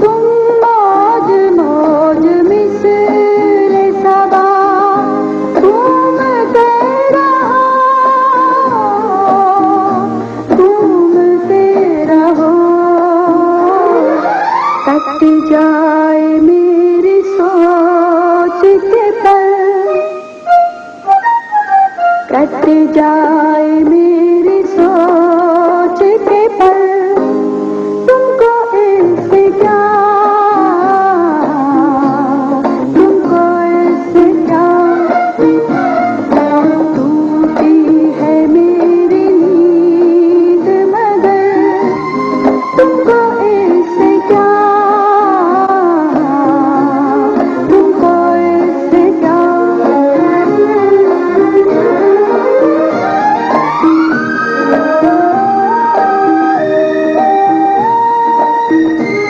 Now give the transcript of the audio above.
तुम मौज मौज मिसरे सबा घूमते रहो, कट जाए मेरी सोच के पल, कट जाए